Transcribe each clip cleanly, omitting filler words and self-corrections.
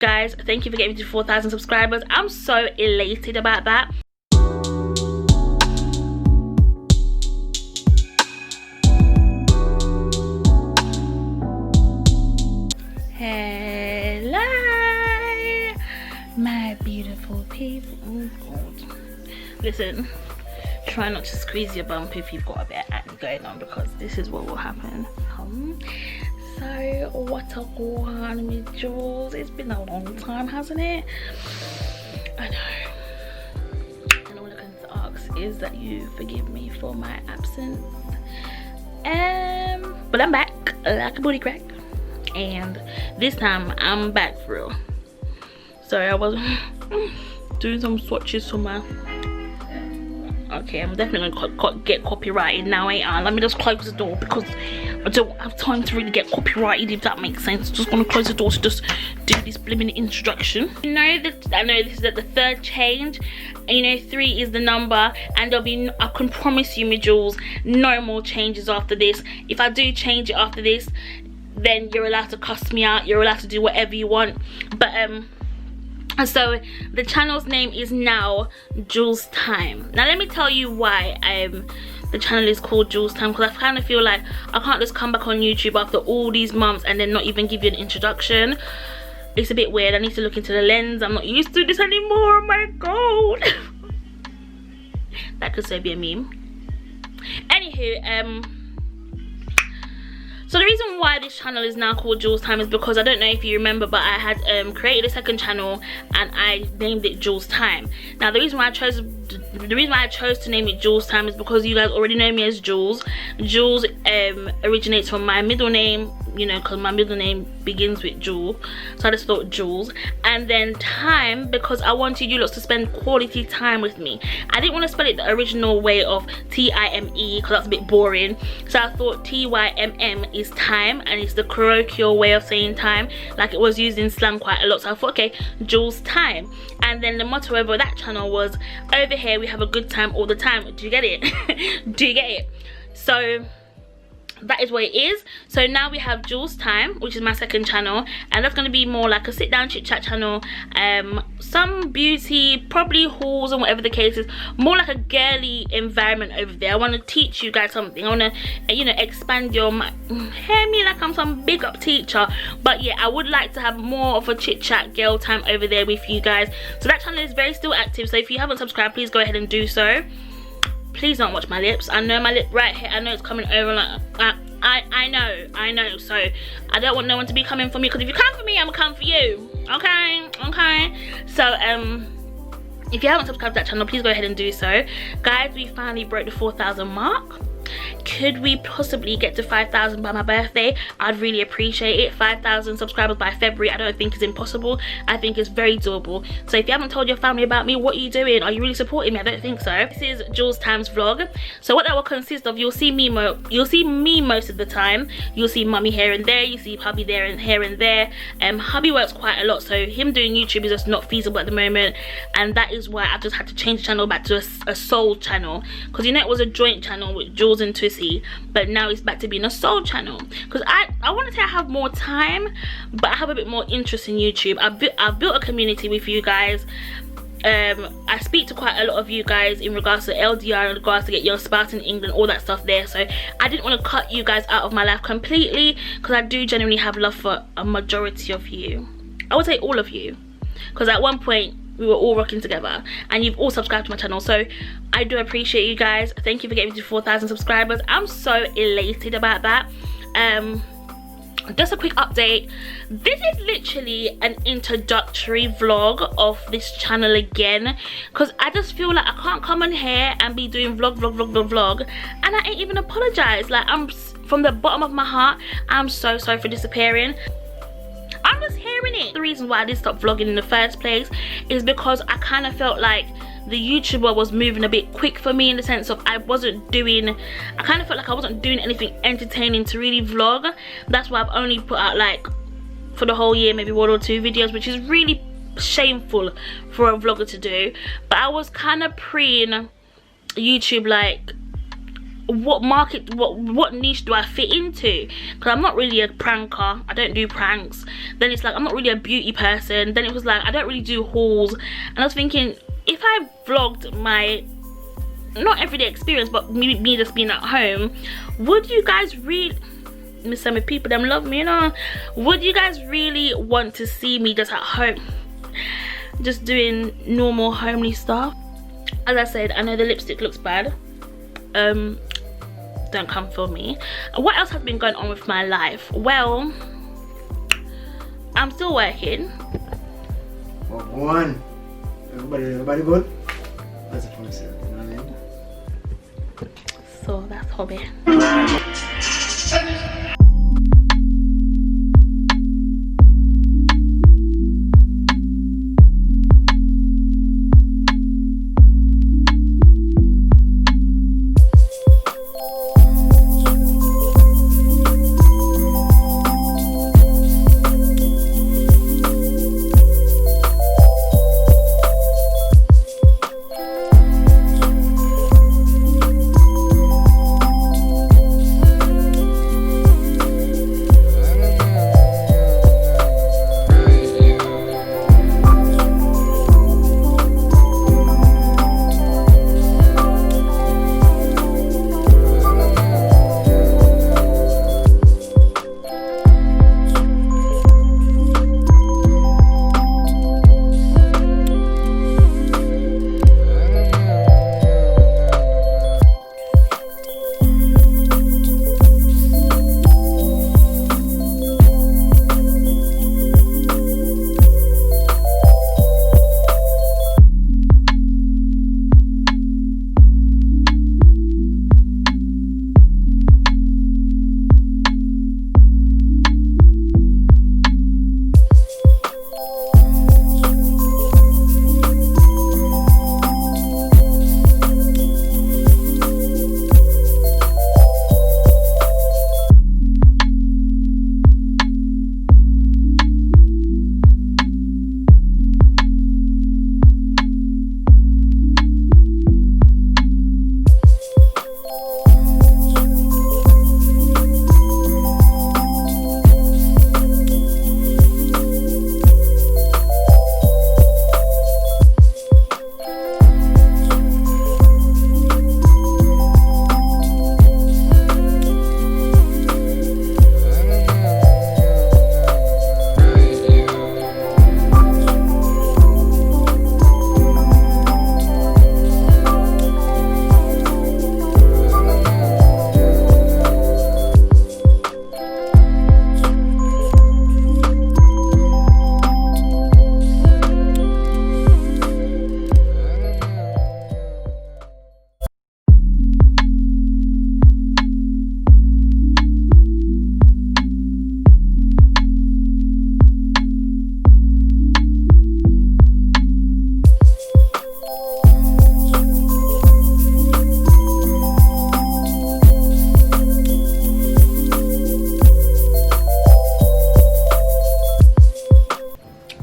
Guys, thank you for getting me to 4,000 subscribers. I'm so elated about that. Hello, my beautiful people. Oh God. Listen, try not to squeeze your bump if you've got a bit of acne going on, because this is what will happen. So what a one with Julsz. It's been a long time, hasn't it? I know. And all I can ask is that you forgive me for my absence. But I'm back like a booty crack, and this time I'm back for real. Sorry, I was doing some swatches for my. Okay, I'm definitely gonna get copyrighted now, ain't I? Let me just close the door because I don't have time to really get copyrighted, if that makes sense. Just gonna close the door to just do this blimmin' introduction. You know that I know this is at the 3rd change, and you know 3 is the number, and there'll be, I can promise you, my Julsz, no more changes after this. If I do change it after this, then you're allowed to cuss me out, you're allowed to do whatever you want. But so the channel's name is now Julsztymm. Now let me tell you why the channel is called Julsztymm, because I kind of feel like I can't just come back on YouTube after all these months and then not even give you an introduction. It's a bit weird. I need to look into the lens. I'm not used to this anymore. Oh my God. That could so be a meme. Anywho, so the reason why this channel is now called Julsztymm is because, I don't know if you remember, but I had created a 2nd channel and I named it Julsztymm. Now the reason why I chose to name it Julsztymm is because you guys already know me as Julsz. Julsz originates from my middle name, you know, because my middle name begins with Jewel, so I just thought Julsz. And then Tymm, because I wanted you lots to spend quality time with me. I didn't want to spell it the original way of T-I-M-E, because that's a bit boring, so I thought T-Y-M-M is time, and it's the colloquial way of saying time, like it was used in slang quite a lot. So I thought, okay, Julsztymm. And then the motto over that channel was, over here we have a good time all the time. Do you get it? Do you get it? So that is what it is. So now we have Julsztymm, which is my 2nd channel, and that's going to be more like a sit down chit chat channel, some beauty, probably hauls and whatever the case is, more like a girly environment over there. I want to teach you guys something. I want to, you know, expand your mind. Hear me like I'm some big up teacher, but yeah, I would like to have more of a chit chat girl time over there with you guys. So that channel is very still active, so if you haven't subscribed, please go ahead and do so. Please don't watch my lips. I know my lip right here, I know it's coming over like I know, so I don't want no one to be coming for me, because if you come for me, I'm gonna come for you. Okay. So if you haven't subscribed to that channel, please go ahead and do so. Guys, we finally broke the 4,000 mark. Could we possibly get to 5,000 by my birthday? I'd really appreciate it. 5,000 subscribers by February, I don't think is impossible. I think it's very doable. So if you haven't told your family about me, what are you doing? Are you really supporting me? I don't think so. This is Julsztymm's vlog. So what that will consist of, you'll see me most of the time. You'll see mummy here and there, you see hubby there and here and there. Hubby works quite a lot, so him doing YouTube is just not feasible at the moment, and that is why I've just had to change the channel back to a sole channel, because you know it was a joint channel with Julsz and Twissy, but now it's back to being a sole channel, because I want to say I have more time, but I have a bit more interest in YouTube. I've built a community with you guys. I speak to quite a lot of you guys in regards to LDR, in regards to get your spouse in England, all that stuff there. So I didn't want to cut you guys out of my life completely, because I do genuinely have love for a majority of you. I would say all of you, because at one point we were all rocking together, and you've all subscribed to my channel, so I do appreciate you guys. Thank you for getting me to 4,000 subscribers. I'm so elated about that. Just a quick update, this is literally an introductory vlog of this channel again, because I just feel like I can't come on here and be doing vlog and I ain't even apologize. Like, I'm from the bottom of my heart, I'm so sorry for disappearing. I'm just hearing it. The reason why I did stop vlogging in the first place is because I kind of felt like the YouTuber was moving a bit quick for me, in the sense of I kind of felt like I wasn't doing anything entertaining to really vlog. That's why I've only put out, like, for the whole year, maybe 1 or 2 videos, which is really shameful for a vlogger to do. But I was kind of preying YouTube, like, what market, what niche do I fit into? Because I'm not really a pranker, I don't do pranks. Then it's like I'm not really a beauty person. Then it was like I don't really do hauls. And I was thinking, if I vlogged my not everyday experience, but me just being at home, would you guys really, some people them love me, you know, would you guys really want to see me just at home, just doing normal homely stuff? As I said, I know the lipstick looks bad, don't come for me. What else has been going on with my life? Well, I'm still working. One. Everybody good? That's a fun set, you know what I mean? So that's hobby.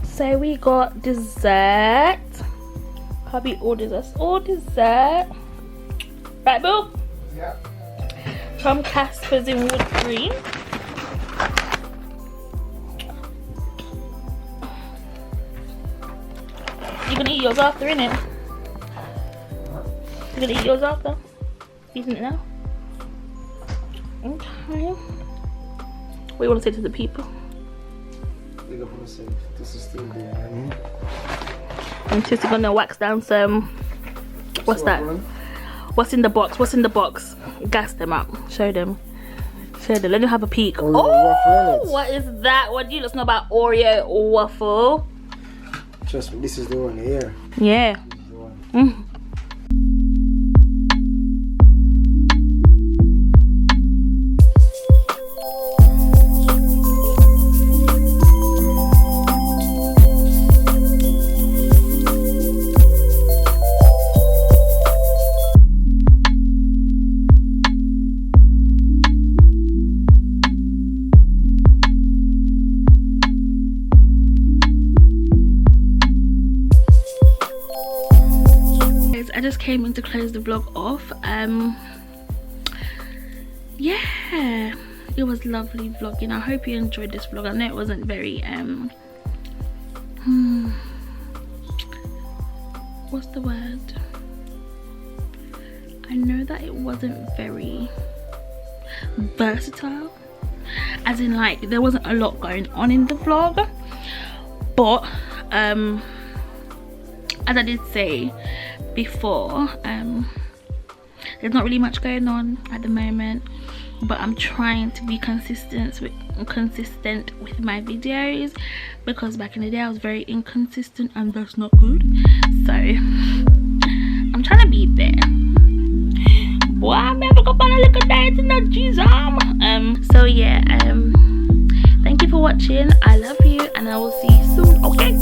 So we got dessert. Hubby orders us all dessert. Right, Bill? Yeah. From Casper's in Wood Green. You're gonna eat yours after, innit? You're gonna eat yours after? Eating it now? Okay. What do you want to say to the people? Big up on yourself. This is still there, you know what I mean? I'm just gonna wax down some. What's that? What's in the box? What's in the box? Gas them up. Show them. Show them. Let them have a peek. Oreo Oh, waffle. what is that? What do you know about Oreo waffle? Trust me, this is the one here. Yeah. This is the one. Mm. I just came in to close the vlog off. yeah, it was lovely vlogging. I hope you enjoyed this vlog. I know it wasn't very what's the word? I know that it wasn't very versatile, as in like there wasn't a lot going on in the vlog, but as I did say before, there's not really much going on at the moment, but I'm trying to be consistent with my videos, because back in the day I was very inconsistent and that's not good. So I'm trying to be there. Boy, I'm never gonna find a little dance in the Jesus. So yeah, thank you for watching. I love you and I will see you soon. Okay.